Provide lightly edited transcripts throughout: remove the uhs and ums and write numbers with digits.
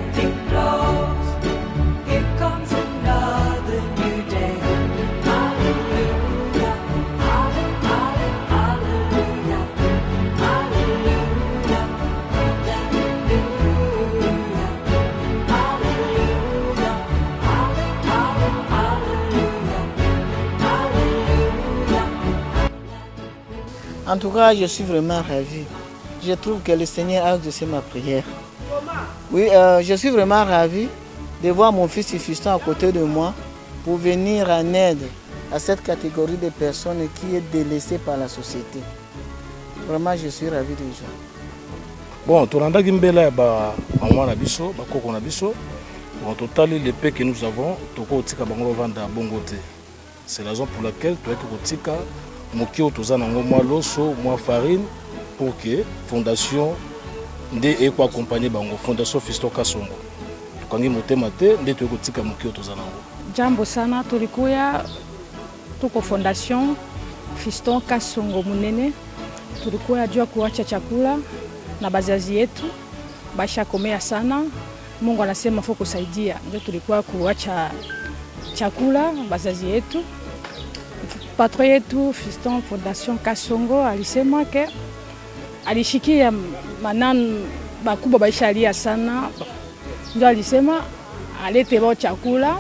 everything flows. Here comes another new day. Hallelujah, hallelujah, hallelujah, hallelujah, hallelujah, hallelujah. En tout cas, je suis vraiment ravi. Je trouve que le Seigneur a exaucé ma prière. Oui, je suis vraiment ravi de voir mon fils et fiston à côté de moi pour venir en aide à cette catégorie de personnes qui est délaissée par la société. Vraiment, je suis ravi déjà. Bon, Toranda Gimbela, maman na biso, bakoko na biso. En total, les paix que nous avons, toko tika bango vanda bongote. C'est la raison pour laquelle tu as été tika mokio tozana ngo moi loso, moi farine pour que fondation nde eko accompagner bango fondation Fiston Kasongo. Tukangi motema te nde tu tika mokio tozana ngo. Jambo sana tulikuya tuko fondation Fiston Kasongo Munene. Tulikuya jua kuacha chakula na bazazi yetu basha komea sana. Mungu anasema fo kusaidia. Ndio tulikuwa kuacha chakula bazazi yetu. Patron yetu Fiston Fondation Kasongo alisema ke alishikia manani bakubwa baisha alia sana. Ndio alisema alete bao chakula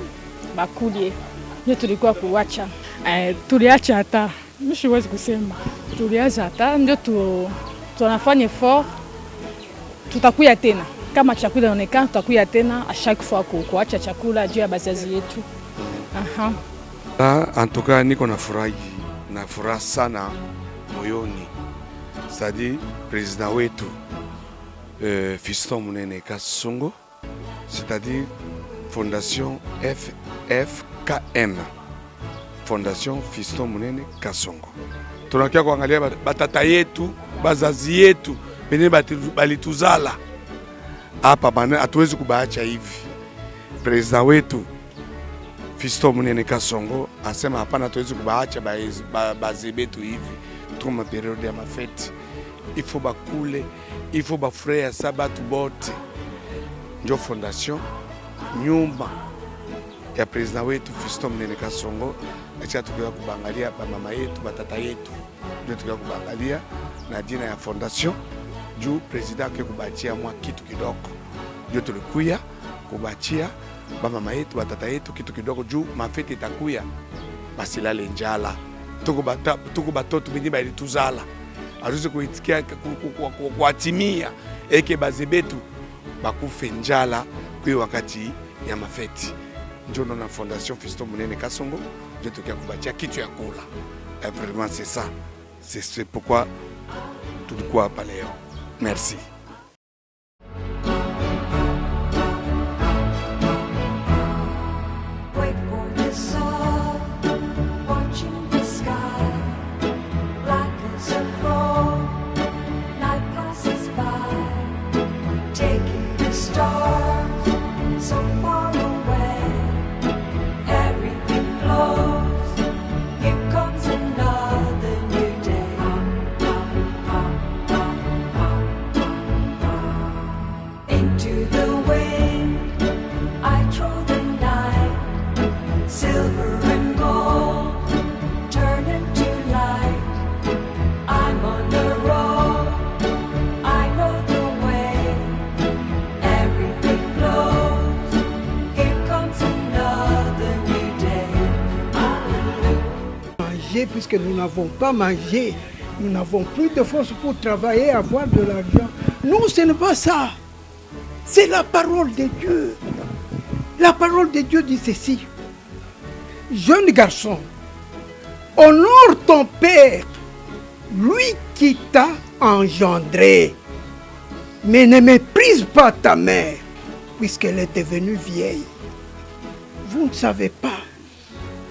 bakulie. Ndio tulikuwa kuacha. Tuliacha hata mimi siwezi kusema. Tuliacha hata ndio tunafanya effort. Tutakuya tena. Kama chakula inaonekana tutakuya tena a chaque fois kuacha chakula juu ya bazazi yetu. Aha. En tout cas niko na furaha sana moyoni. C'est-à-dire président wetu Fiston Munene Kasongo, c'est-à-dire fondation FFKM. Fondation Fiston Munene Kasongo. Tunakia kuangalia batata yetu, bazazi yetu, bene balituzala. Hapa bana hatuwezi kubaacha hivi. President wetu Fiston Munene Kasongo asema hapana, hatuwezi kubaacha bazebetu hivi. Tuma periode ya mafeti. Il faut bakule, il faut bafreya sabatu bote. Njo fondation nyumba ya president wetu Fiston Munene Kasongo acha tukiwa kubangalia ba mama yetu, batata yetu. Ndio tukiwa kubangalia na jina ya fondation juu president ke kubachia mwa kitu kidogo. Ndio tulikuya kubachia ba mama yetu, batata yetu kitu kidogo juu mafeti itakuya basilale njala. Tuko batoto benye balituzala. Aruze kuitikia kuatimia eke bazebetu bakufe njala kwa wakati ya mafeti. Ndio na fondation Fiston Munene Kasongo ndio tukia kubachia kitu ya kula. Vraiment c'est ça. C'est pourquoi tulikuwa hapa leo. Merci. Puisque nous n'avons pas mangé, nous n'avons plus de force pour travailler, avoir de l'argent. Non, ce n'est pas ça. C'est la parole de Dieu. La parole de Dieu dit ceci. Jeune garçon, honore ton père, lui qui t'a engendré. Mais ne méprise pas ta mère, puisqu'elle est devenue vieille. Vous ne savez pas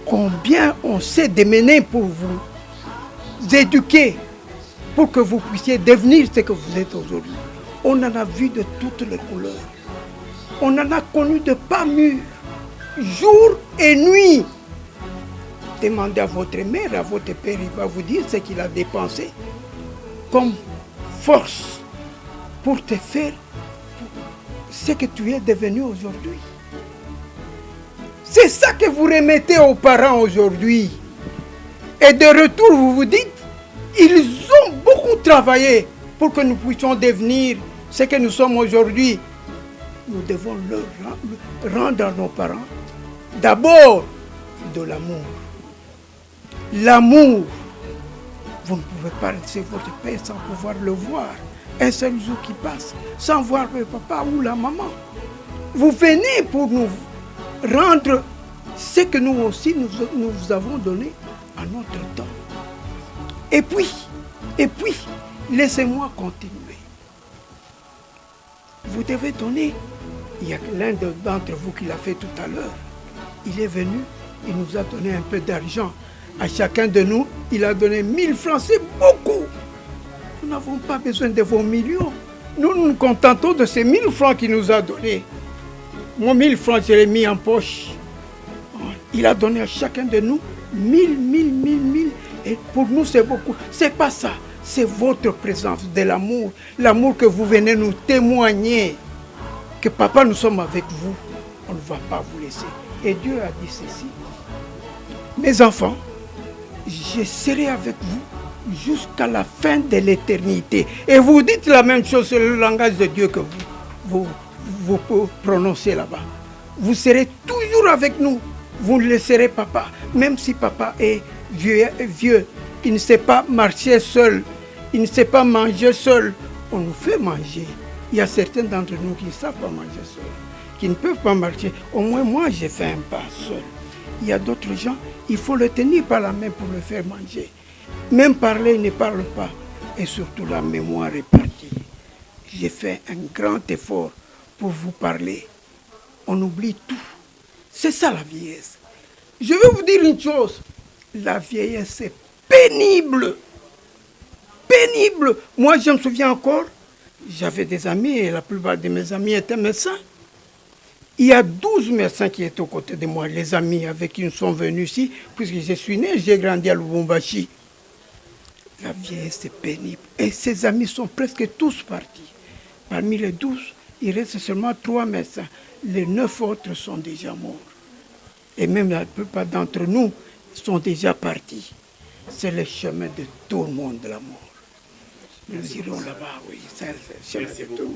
combien on s'est démené pour vous éduquer, pour que vous puissiez devenir ce que vous êtes aujourd'hui. On en a vu de toutes les couleurs. On en a connu de pas mûrs, jour et nuit. Demandez à votre mère, à votre père, il va vous dire ce qu'il a dépensé comme force pour te faire ce que tu es devenu aujourd'hui. C'est ça que vous remettez aux parents aujourd'hui. Et de retour, vous vous dites, ils ont beaucoup travaillé pour que nous puissions devenir ce que nous sommes aujourd'hui. Nous devons leur rendre à nos parents d'abord de l'amour. L'amour. Vous ne pouvez pas laisser votre père sans pouvoir le voir. Un seul jour qui passe sans voir le papa ou la maman. Vous venez pour nous rendre ce que nous aussi nous avons donné à notre temps. Et puis, laissez-moi continuer. Vous devez donner. Il y a l'un d'entre vous qui l'a fait tout à l'heure. Il est venu, il nous a donné un peu d'argent. À chacun de nous, il a donné 1000 francs, c'est beaucoup. Nous n'avons pas besoin de vos millions. Nous nous contentons de ces 1000 francs qu'il nous a donnés. Moi, 1000 francs, je l'ai mis en poche. Il a donné à chacun de nous 1000. Et pour nous, c'est beaucoup. C'est pas ça. C'est votre présence de l'amour. L'amour que vous venez nous témoigner. Que papa, nous sommes avec vous. On ne va pas vous laisser. Et Dieu a dit ceci. Mes enfants, je serai avec vous jusqu'à la fin de l'éternité. Et vous dites la même chose, c'est le langage de Dieu que vous prononcez là-bas. Vous serez toujours avec nous. Vous ne laisserez papa. Même si papa est vieux, il ne sait pas marcher seul. Il ne sait pas manger seul. On nous fait manger. Il y a certains d'entre nous qui ne savent pas manger seul, qui ne peuvent pas marcher. Au moins moi, j'ai fait un pas seul. Il y a d'autres gens, il faut le tenir par la main pour le faire manger. Même parler, il ne parle pas. Et surtout, la mémoire est partie. J'ai fait un grand effort pour vous parler. On oublie tout. C'est ça la vieillesse. Je vais vous dire une chose. La vieillesse, c'est pénible. Pénible. Moi, je me souviens encore, j'avais des amis et la plupart de mes amis étaient médecins. Il y a 12 médecins qui étaient aux côtés de moi, les amis avec qui nous sommes venus ici, puisque je suis né, j'ai grandi à Lubumbashi. La vieillesse, c'est pénible. Et ces amis sont presque tous partis. Parmi les 12, il reste seulement 3 médecins. Les 9 autres sont déjà morts. Et même la plupart d'entre nous sont déjà partis. C'est le chemin de tout le monde, de la mort. Nous irons là-bas, oui. C'est le chemin de tout le monde.